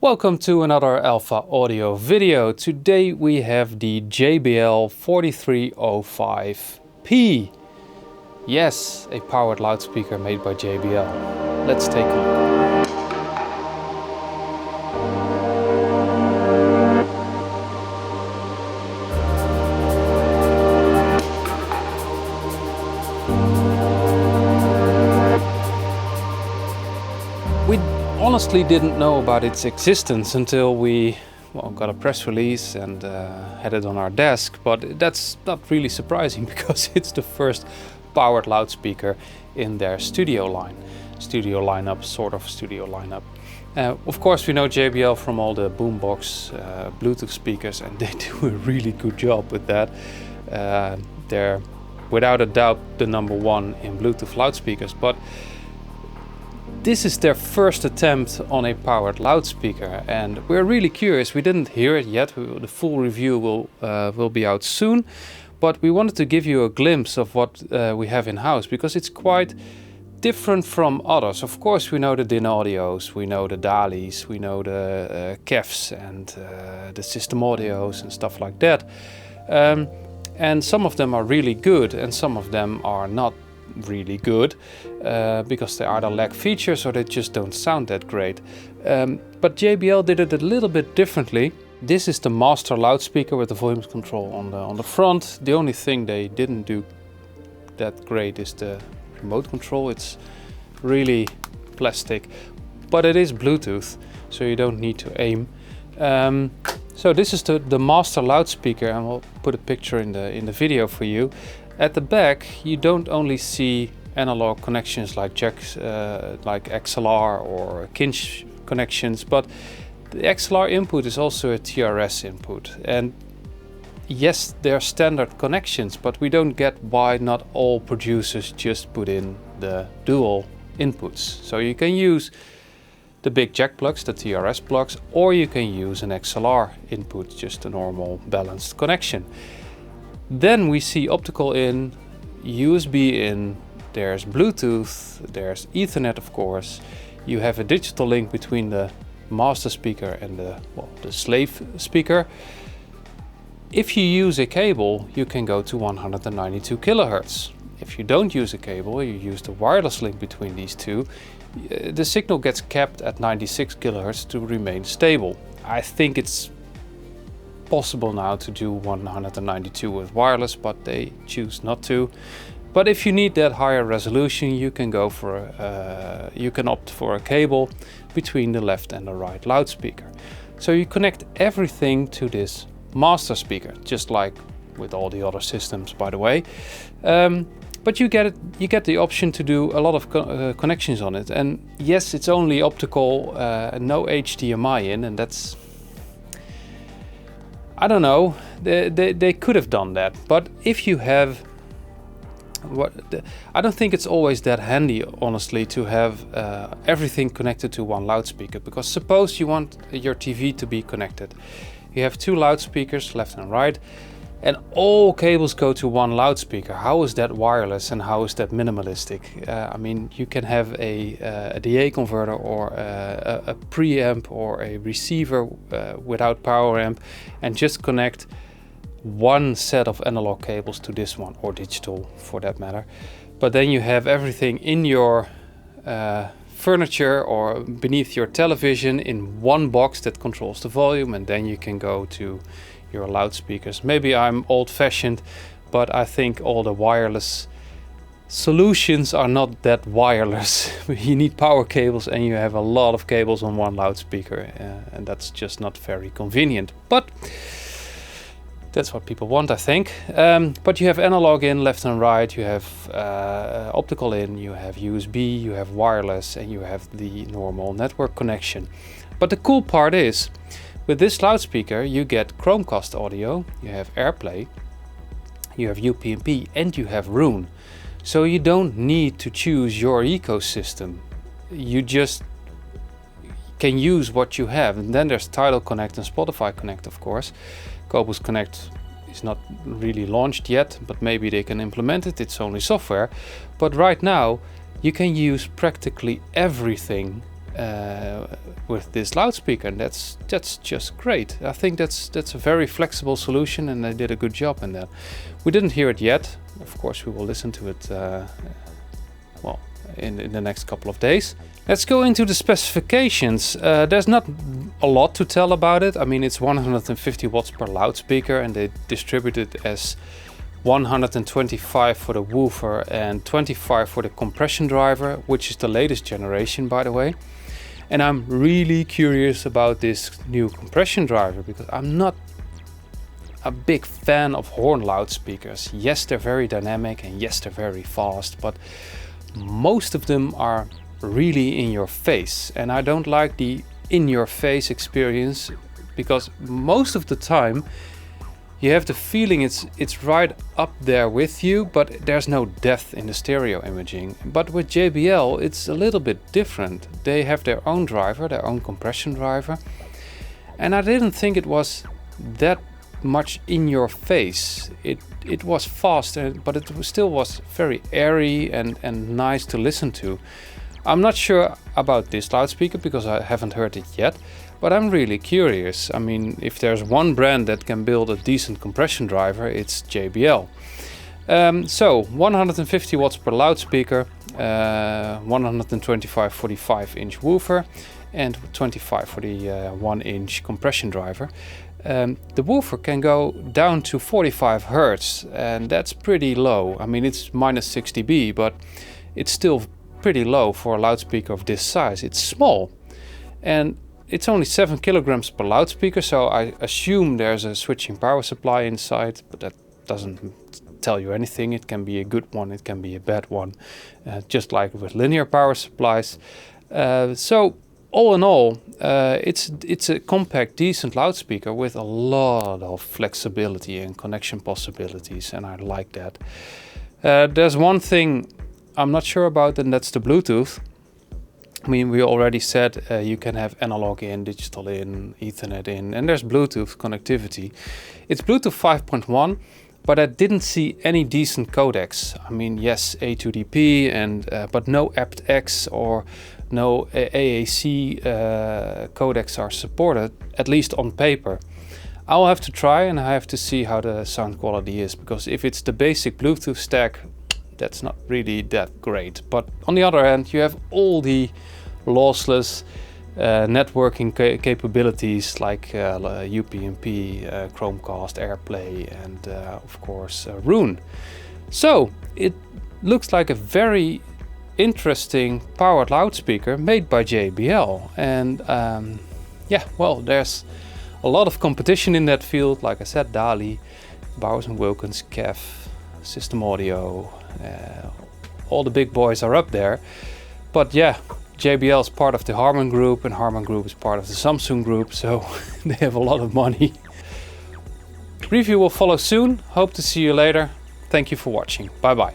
Welcome to another Alpha Audio video. Today we have the JBL 4305P. Yes, a powered loudspeaker made by JBL. Let's take a look. We honestly didn't know about its existence until we got a press release and had it on our desk, but that's not really surprising because it's the first powered loudspeaker in their studio lineup. Of course, we know JBL from all the boombox Bluetooth speakers, and they do a really good job with that. They're without a doubt the number one in Bluetooth loudspeakers, but this is their first attempt on a powered loudspeaker, and we're really curious. We didn't hear it yet. The full review will be out soon, but we wanted to give you a glimpse of what we have in-house, because it's quite different from others. Of course, we know the DIN audios, we know the DALIs, we know the KEFs and the system audios and stuff like that. And some of them are really good and some of them are not really good because they either lack features or they just don't sound that great. But JBL did it a little bit differently. This is the master loudspeaker with the volume control on the front. The only thing they didn't do that great is the remote control. It's really plastic, but it is Bluetooth, so you don't need to aim. So this is the master loudspeaker, and we'll put a picture in the video for you. At the back, you don't only see analog connections like jacks, like XLR or Kinch connections, but the XLR input is also a TRS input. And yes, they're standard connections, but we don't get why not all producers just put in the dual inputs. So you can use the big jack plugs, the TRS plugs, or you can use an XLR input, just a normal balanced connection. Then we see optical in, USB in, there's Bluetooth, there's Ethernet of course. You have a digital link between the master speaker and the slave speaker. If you use a cable, you can go to 192 kilohertz. If you don't use a cable, you use the wireless link between these two, the signal gets capped at 96 kilohertz to remain stable. I think it's possible now to do 192 with wireless, but they choose not to. But if you need that higher resolution, you can go for you can opt for a cable between the left and the right loudspeaker. So you connect everything to this master speaker, just like with all the other systems, by the way. But you get the option to do a lot of connections on it. And yes, it's only optical, no HDMI in, and that's, I don't know, they could have done that. But if you have, I don't think it's always that handy, honestly, to have everything connected to one loudspeaker. Because suppose you want your TV to be connected. You have two loudspeakers, left and right, and all cables go to one loudspeaker. How is that wireless and how is that minimalistic? I mean, you can have a DA converter or a preamp or a receiver without power amp and just connect one set of analog cables to this one, or digital for that matter. But then you have everything in your furniture or beneath your television in one box that controls the volume, and then you can go to your loudspeakers. Maybe I'm old-fashioned, but I think all the wireless solutions are not that wireless. You need power cables and you have a lot of cables on one loudspeaker, and that's just not very convenient. But that's what people want, I think. But you have analog in, left and right, you have optical in, you have USB, you have wireless, and you have the normal network connection. But the cool part is, with this loudspeaker you get Chromecast audio, you have Airplay, you have UPnP, and you have ROON. So you don't need to choose your ecosystem. You just can use what you have. And then there's Tidal Connect and Spotify Connect, of course. Qobuz Connect is not really launched yet, but maybe they can implement it. It's only software. But right now you can use practically everything with this loudspeaker, and that's just great. I think that's a very flexible solution, and they did a good job in that. We didn't hear it yet. Of course, we will listen to it well, in the next couple of days. Let's go into the specifications. There's not a lot to tell about it. I mean, it's 150 watts per loudspeaker, and they distribute it as 125 for the woofer and 25 for the compression driver, which is the latest generation, by the way. And I'm really curious about this new compression driver, because I'm not a big fan of horn loudspeakers. Yes, they're very dynamic, and yes, they're very fast, but most of them are really in your face, and I don't like the in your face experience, because most of the time you have the feeling it's right up there with you, but there's no depth in the stereo imaging. But with JBL it's a little bit different. They have their own driver, their own compression driver, and I didn't think it was that much in your face. It was fast, but it still was very airy and nice to listen to. I'm not sure about this loudspeaker because I haven't heard it yet, but I'm really curious. I mean, if there's one brand that can build a decent compression driver, it's JBL. So 150 watts per loudspeaker, 125 for the 5-inch woofer, and 25 for the 1-inch compression driver. The woofer can go down to 45 Hertz, and that's pretty low. I mean, it's minus 6 dB, but it's still pretty low for a loudspeaker of this size. It's small, and it's only 7 kilograms per loudspeaker, so I assume there's a switching power supply inside, but that doesn't tell you anything. It can be a good one, it can be a bad one, just like with linear power supplies. So all in all, it's a compact, decent loudspeaker with a lot of flexibility and connection possibilities, and I like that. There's one thing I'm not sure about, and that's the Bluetooth. I mean, we already said you can have analog in, digital in, Ethernet in, and there's Bluetooth connectivity. It's Bluetooth 5.1, but I didn't see any decent codecs. I mean, yes, A2DP, but no aptX or no AAC codecs are supported, at least on paper. I'll have to try, and I have to see how the sound quality is, because if it's the basic Bluetooth stack, that's not really that great. But on the other hand, you have all the lossless networking capabilities like UPnP, Chromecast, Airplay, and of course ROON. So it looks like a very interesting powered loudspeaker made by JBL, and yeah, well, there's a lot of competition in that field. Like I said, Dali, Bowers & Wilkins, KEF, System Audio, all the big boys are up there. But yeah, JBL is part of the Harman Group, and Harman Group is part of the Samsung Group, so they have a lot of money. Review will follow soon. Hope to see you later. Thank you for watching. Bye bye.